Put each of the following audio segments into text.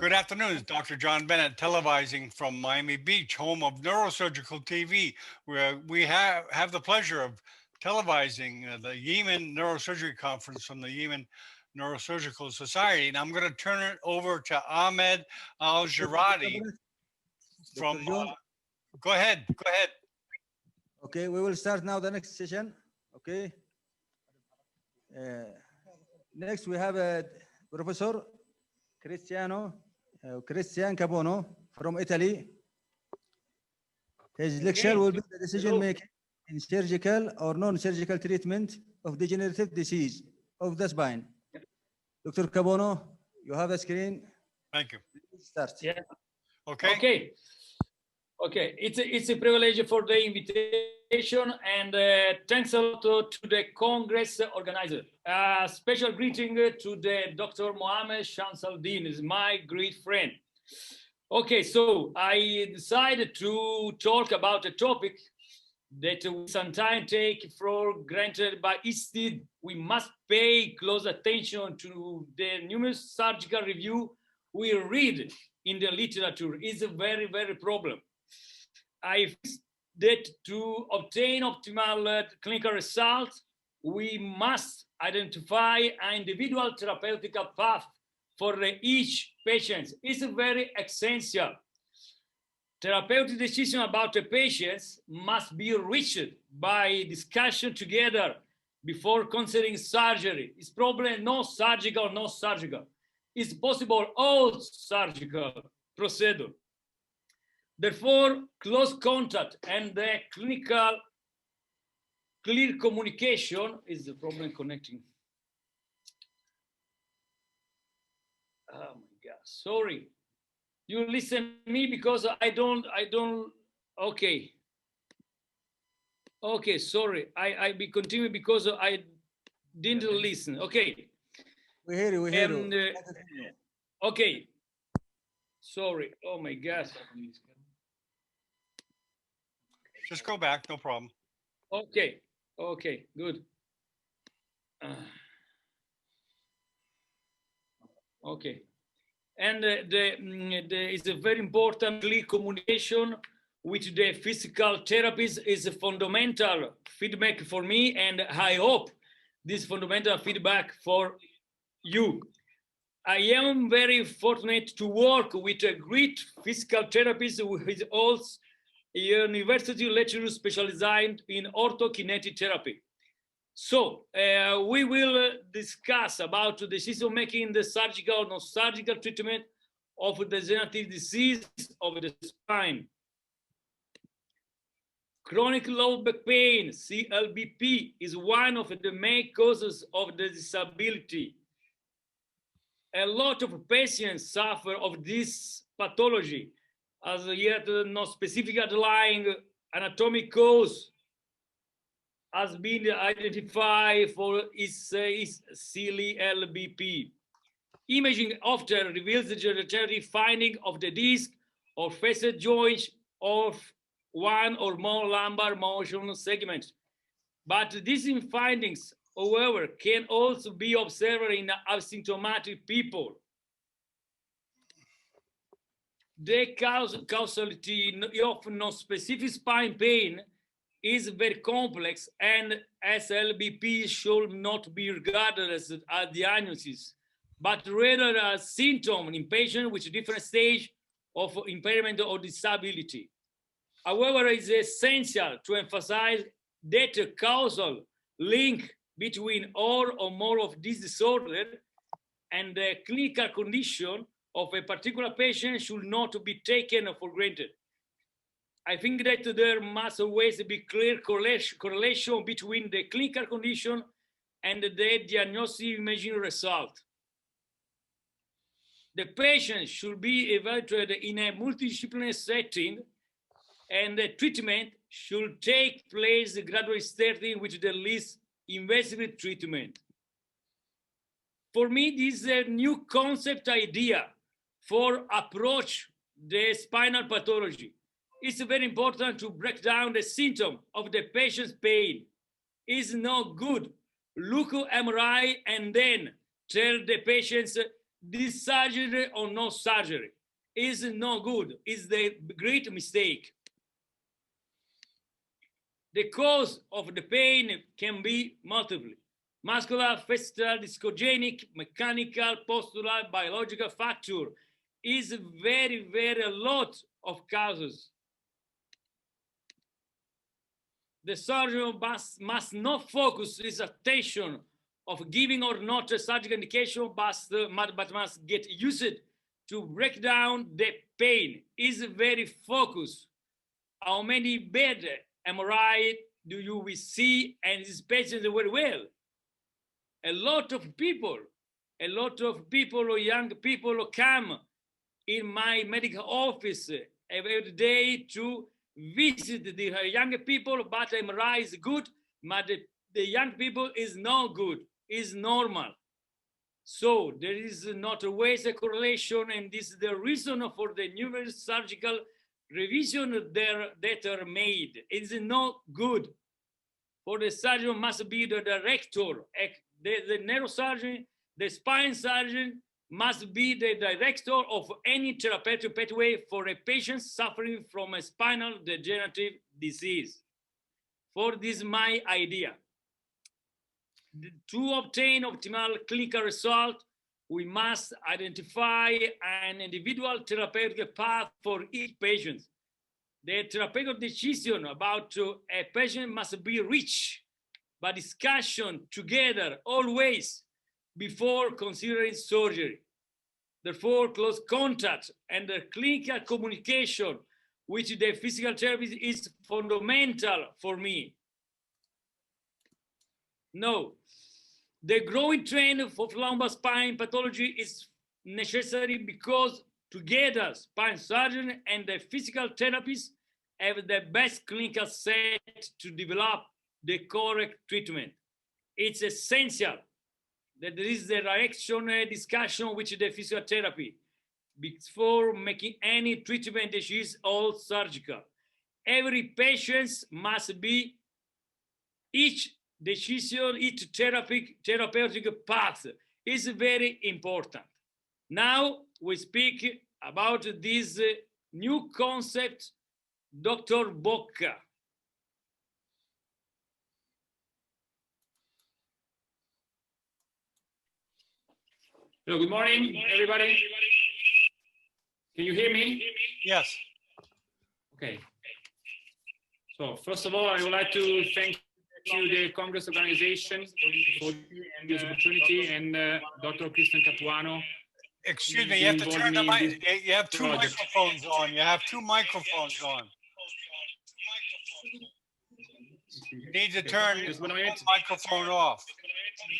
Good afternoon. It's Dr. John Bennett, televising from Miami Beach, home of Neurosurgical TV, where we have the pleasure of televising the Yemen Neurosurgery Conference from the Yemen Neurosurgical Society. And I'm going to turn it over to Ahmed Al-Jaradi from, Dr. John. Go ahead. Okay, we will start now the next session. Okay. Next, we have Professor Christian Capuano from Italy. His lecture will be the decision making in surgical or non-surgical treatment of degenerative disease of the spine. Dr. Capuano, you have a screen. Thank you. Start. Yeah. Okay. It's a privilege for the invitation, and thanks a lot to the Congress organizer. Special greeting to the Dr. Mohammed Shamsaldin, is my great friend. Okay, so I decided to talk about a topic that we sometimes take for granted, but instead we must pay close attention to the numerous surgical review we read in the literature. Is a very, very problem. I think that to obtain optimal clinical results, we must identify an individual therapeutic path for each patient. It's very essential. Therapeutic decision about the patients must be reached by discussion together before considering surgery. It's probably no surgical. It's possible all surgical procedure. Therefore, close contact and the clinical clear communication is the problem connecting. Oh my God, sorry. You listen to me because I don't, okay. Okay, sorry, I be continue because I didn't listen, okay. We hear you. Okay, sorry, oh my God. Just go back, no problem. Okay, good. Okay, and is a very important clear communication with the physical therapies is a fundamental feedback for me, and I hope this fundamental feedback for you. I am very fortunate to work with a great physical therapist who is also a university lecturer specialized in orthokinetic therapy. So we will discuss about the decision making in the surgical, non-surgical treatment of the degenerative disease of the spine. Chronic low back pain, CLBP, is one of the main causes of the disability. A lot of patients suffer of this pathology, as yet no specific underlying anatomic cause has been identified for its CLBP. Imaging often reveals the degenerative finding of the disc or facet joints of one or more lumbar motion segments. But these findings, however, can also be observed in asymptomatic people. The causality of non-specific spine pain is very complex, and SLBP should not be regarded as a diagnosis, but rather as symptom in patients with different stage of impairment or disability. However, it is essential to emphasize that a causal link between all or more of this disorder and the clinical condition of a particular patient should not be taken for granted. I think that there must always be clear correlation between the clinical condition and the diagnostic imaging result. The patient should be evaluated in a multidisciplinary setting, and the treatment should take place gradually starting with the least invasive treatment. For me, this is a new concept idea for approach the spinal pathology. It's very important to break down the symptom of the patient's pain. It's not good. Look at MRI and then tell the patients this surgery or no surgery is no good, is the great mistake. The cause of the pain can be multiple: muscular, facial, discogenic, mechanical, postural, biological factor. Is very a lot of causes. The surgeon must not focus his attention of giving or not a surgical indication, but must get used to break down the pain. Is very focused. How many bed MRI do you we see, and these patients very well? A lot of people or young people come in my medical office every day to visit the young people, but MRI is good, but the young people is not good, is normal. So there is not always a correlation, and this is the reason for the numerous surgical revision that are made. It is not good. For the surgeon must be the director, the neurosurgeon, the spine surgeon must be the director of any therapeutic pathway for a patient suffering from a spinal degenerative disease. For this is my idea. To obtain optimal clinical result, we must identify an individual therapeutic path for each patient. The therapeutic decision about a patient must be reached by discussion together always before considering surgery. Therefore, close contact and the clinical communication with the physical therapist is fundamental for me. No, the growing trend of lumbar spine pathology is necessary because together spine surgeon and the physical therapist have the best clinical set to develop the correct treatment. It's essential that there is the direction discussion with the physical therapy before making any treatment that is all surgical. Every patient must be each decision, each therapeutic path is very important. Now we speak about this new concept, Dr. Bocca. Hello, good morning, everybody. Can you hear me? Yes. Okay. So first of all, I would like to thank you, the Congress organization, for this opportunity, and Dr. Christian Capuano. Excuse me, you have to turn the mic. You have two microphones on. You have two microphones on. You need to turn Just 1 the minute. microphone off.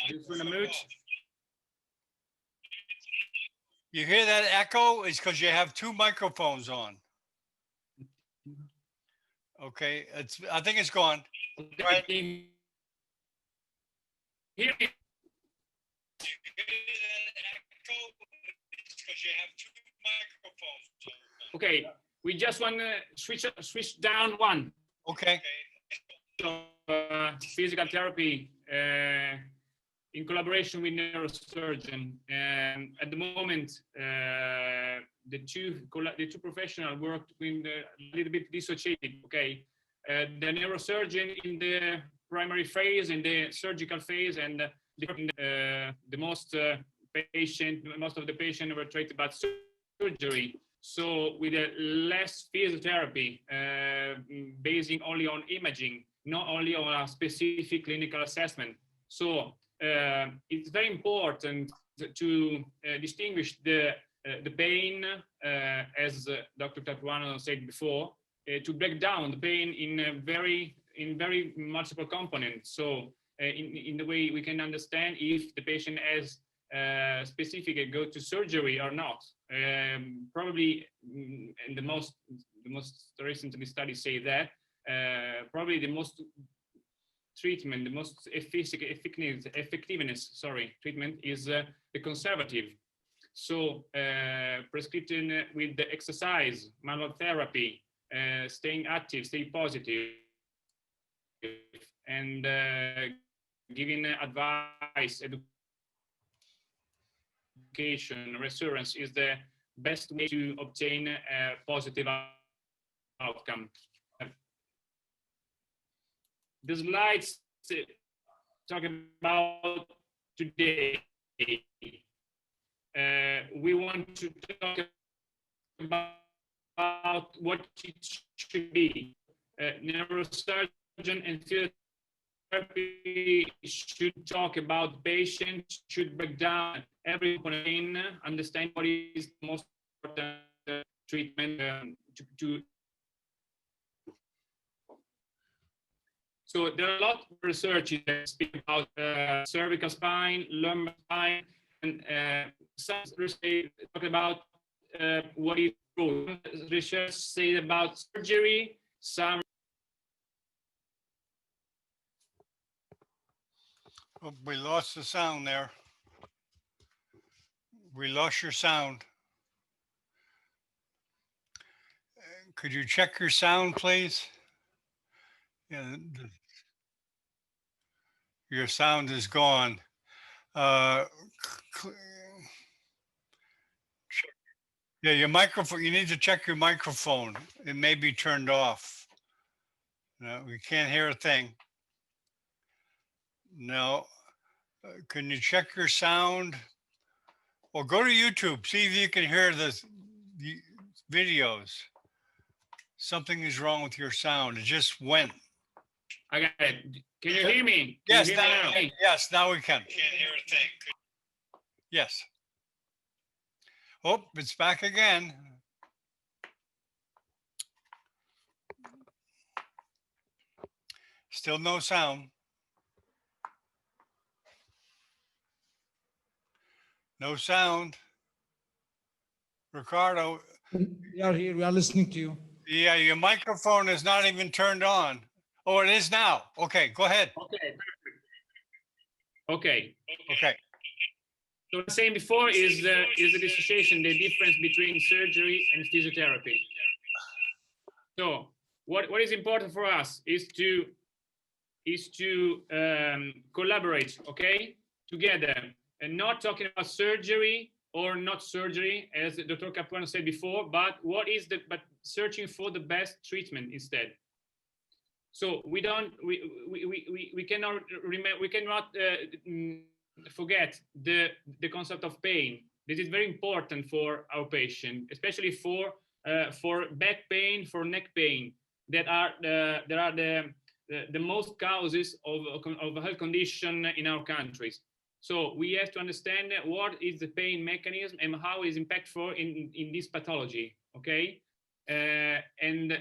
Just want to mute. You hear that echo? It's because you have two microphones on. Okay, I think it's gone. Right. Can you hear me? Okay, we just want to switch down one. Okay. So, physical therapy in collaboration with neurosurgeon. At the moment, the two professionals worked with a little bit dissociated. Okay, the neurosurgeon in the primary phase, in the surgical phase, and most of the patients were treated by surgery. So with a less physiotherapy, basing only on imaging, not only on a specific clinical assessment. So it's very important to distinguish the pain, as Dr. Capuano said before, to break down the pain in very multiple components. So in the way we can understand if the patient has specific go to surgery or not. Probably, and the most recent studies say that probably the most treatment, the most effectiveness, treatment is the conservative. So prescription with the exercise, manual therapy, staying active, stay positive, and giving advice, education, reassurance is the best way to obtain a positive outcome. The slides talk about today. We want to talk about what it should be. Neurosurgeon and physiotherapy should talk about patients, should break down every component, understand what is the most important treatment So there are a lot of research that speak about cervical spine, lumbar spine, and some research talk about what is true. Research say about surgery, some. Oh, we lost the sound there. We lost your sound. Could you check your sound, please? Yeah, your sound is gone. Yeah, your microphone, you need to check your microphone. It may be turned off. No, we can't hear a thing. No. Can you check your sound? Or go to YouTube, see if you can hear the videos. Something is wrong with your sound. It just went. I got it. Can you hear me? Yes, now we can. Can't hear a thing. Yes. Oh, it's back again. Still no sound. No sound. Ricardo. We are here. We are listening to you. Yeah, your microphone is not even turned on. Oh, it is now. Okay, go ahead. Okay, perfect. Okay. Okay. So what I was saying before is the dissociation, the difference between surgery and physiotherapy. So what is important for us is to collaborate, okay, together, and not talking about surgery or not surgery, as Dr. Capuano said before, but searching for the best treatment instead. So we cannot forget the concept of pain. This is very important for our patient, especially for back pain, for neck pain. That are the most causes of health condition in our countries. So we have to understand what is the pain mechanism and how is impactful in this pathology. Okay, and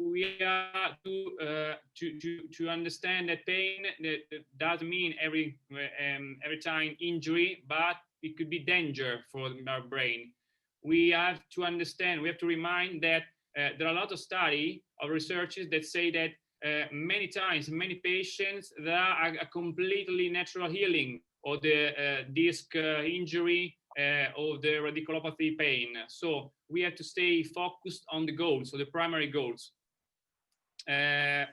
we are to understand that pain doesn't mean every time injury, but it could be danger for our brain. We have to understand. We have to remind that there are a lot of studies of researchers that say that many times, many patients, there are a completely natural healing of the disc injury or the radiculopathy pain. So we have to stay focused on the goals, so the primary goals.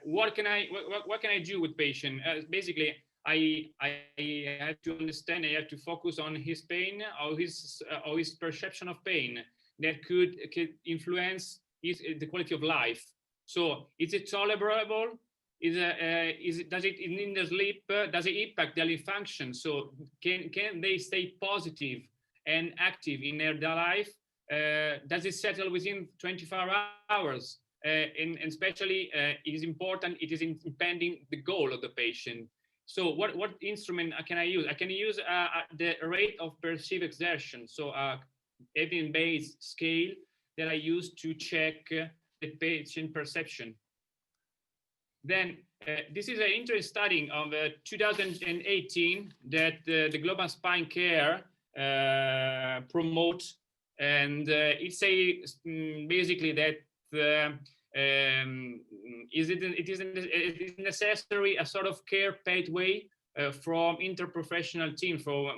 What can I do with patient? Basically, I have to understand. I have to focus on his pain or his perception of pain that could influence the quality of life. So is it tolerable? Does it hinder sleep? Does it impact daily function? So can they stay positive and active in their life? Does it settle within 24 hours? And especially it is important, it is impending the goal of the patient. So what instrument can I use? I can use the rate of perceived exertion. So evidence-based scale that I use to check the patient perception. Then this is an interesting study of 2018 that the Global Spine Care promote, and it says basically that it is necessary a sort of care pathway from interprofessional team, from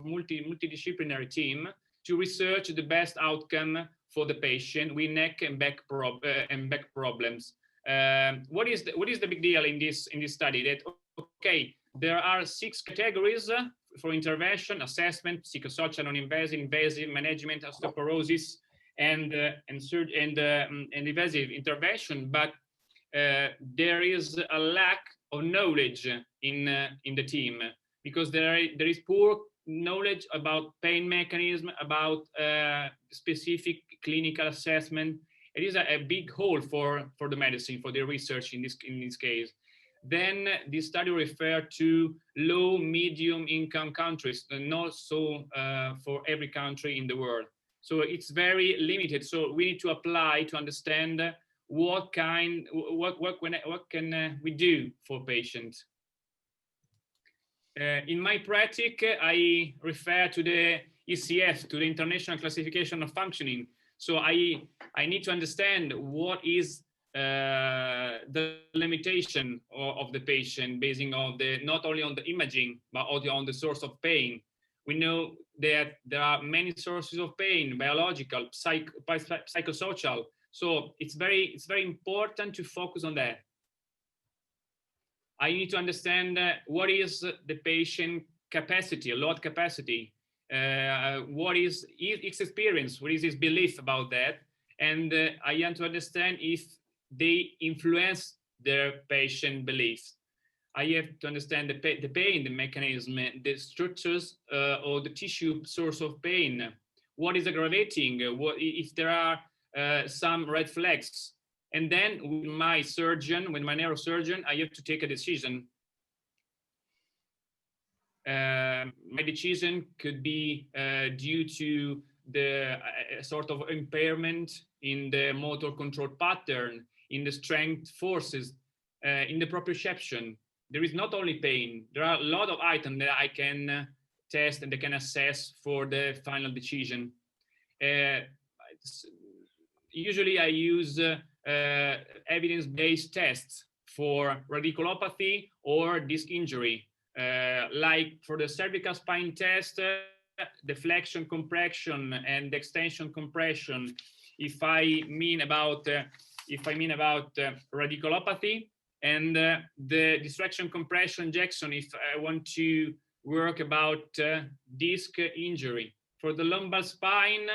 multidisciplinary team to research the best outcome for the patient with neck and back problems. What is the big deal in this study? That okay, there are 6 categories for intervention, assessment, psychosocial, non-invasive, invasive management, osteoporosis, and invasive intervention. But there is a lack of knowledge in the team, because there is poor knowledge about pain mechanism, about specific clinical assessment. It is a big hole for the medicine, for the research in this case. Then this study referred to low, medium income countries, not so for every country in the world. So it's very limited. So we need to apply to understand what can we do for patients. In my practice, I refer to the ECF, to the International Classification of Functioning. So I need to understand what is the limitation of the patient, basing on not only on the imaging, but also on the source of pain. We know that there are many sources of pain, biological, psychosocial. So it's very important to focus on that. I need to understand what is the patient capacity, load capacity, what is his experience, what is his belief about that, and I want to understand if they influence their patient beliefs. I have to understand the pain, the mechanism, the structures or the tissue source of pain. What is aggravating? What if there are some red flags? And then with my surgeon, with my neurosurgeon, I have to take a decision. My decision could be due to the sort of impairment in the motor control pattern, in the strength forces, in the proprioception. There is not only pain, there are a lot of items that I can test and they can assess for the final decision. Usually I use evidence-based tests for radiculopathy or disc injury. Like for the cervical spine test, the flexion compression and the extension compression, if I mean about radiculopathy, and the distraction compression injection if I want to work about disc injury. For the lumbar spine,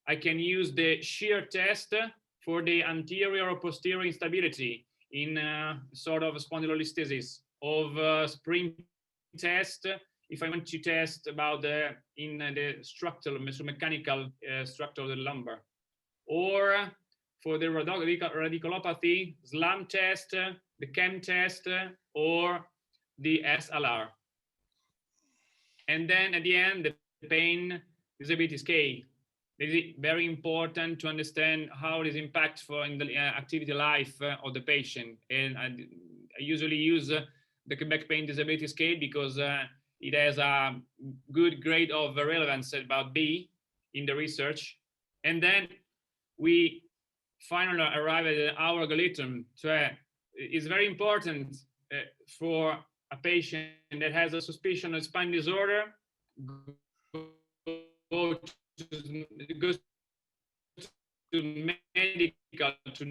I can use the shear test for the anterior or posterior instability in sort of spondylolisthesis, of spring test if I want to test about the structural, mechanical structure of the lumbar, or for the radiculopathy, SLAM test, the CHEM test, or the SLR. And then at the end, the pain disability scale. It is very important to understand how it is impactful in the activity life of the patient. And I usually use the Quebec Pain Disability Scale because it has a good grade of relevance, about B in the research. And then we finally arrive at our algorithm. So it's very important for a patient that has a suspicion of spine disorder, go to medical, to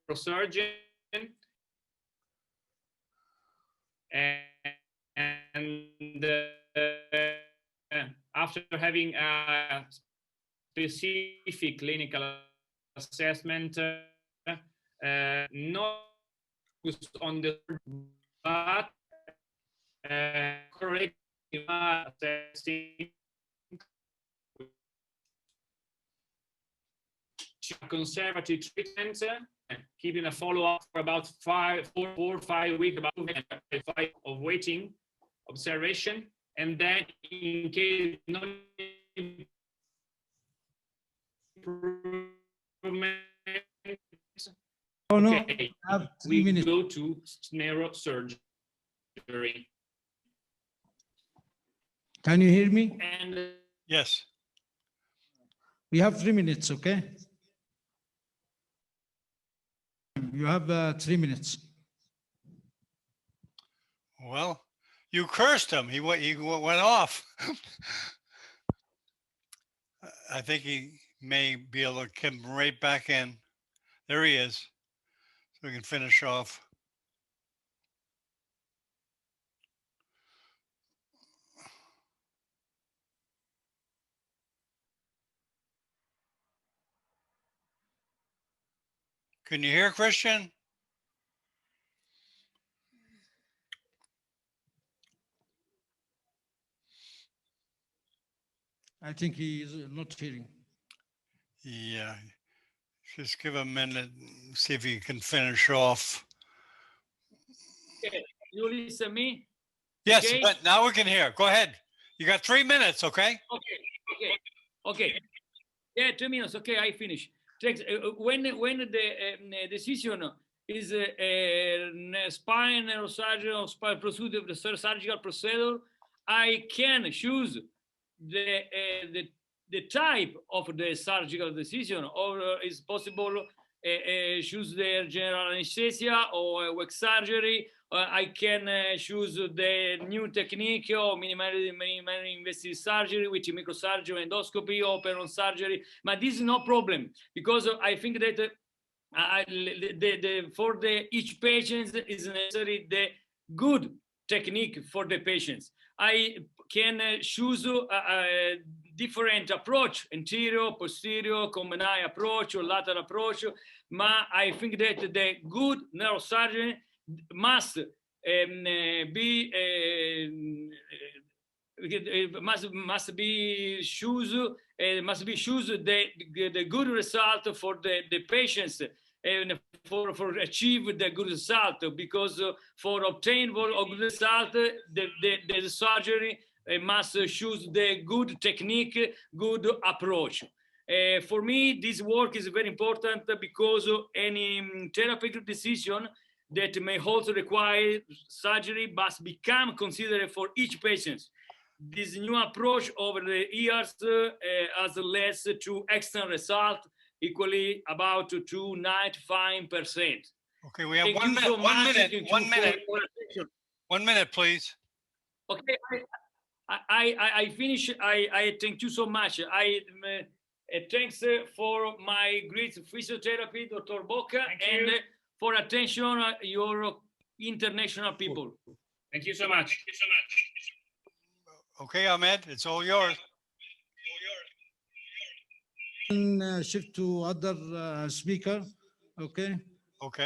neurosurgeon, and after having a specific clinical assessment, not focused on the but correct assessing conservative treatment, keeping a follow-up for about 4 or 5 weeks, about 5 of waiting, observation, and then in case no improvement, Oh, no, okay, I have 3 minutes. go to neurosurgery. Can you hear me? And Yes. We have 3 minutes, okay? You have 3 minutes. Well, you cursed him. He went off. I think he may be able to come right back in. There he is. So we can finish off. Can you hear Christian? I think he is not hearing. Yeah. Just give a minute, see if you can finish off. Okay. You listen me? Yes, Okay. but now we can hear. Go ahead. You got 3 minutes, okay? Okay. Yeah, 2 minutes. Okay, I finish. Thanks. When the decision is spine neurosurgery or spine procedure, the surgical procedure, I can choose the type of the surgical decision, or is possible choose the general anesthesia or wax surgery. I can choose the new technique or minimally invasive surgery, which is microsurgery, endoscopy, open surgery. But this is no problem, because I think that for each patient is necessary the good technique for the patients. I can choose a different approach, anterior, posterior, combined approach, or lateral approach. But I think that the good neurosurgeon must be choose the good result for the patients, and for achieve the good result, because for obtain a good result, the surgery must choose the good technique, good approach. For me, this work is very important, because any therapeutic decision that may also require surgery must become considered for each patient. This new approach over the years has led to excellent result, equally about to 95%. Okay, we have Thank 1 you minute. so 1 much. minute. Thank 1 you minute. for attention. 1 minute, please. Okay, I finish. I thank you so much. I thanks for my great physiotherapy, Dr. Bocca, and for attention, your international people. Thank you so much. Okay, Ahmed, it's all yours. And shift to other speaker. Okay. Okay.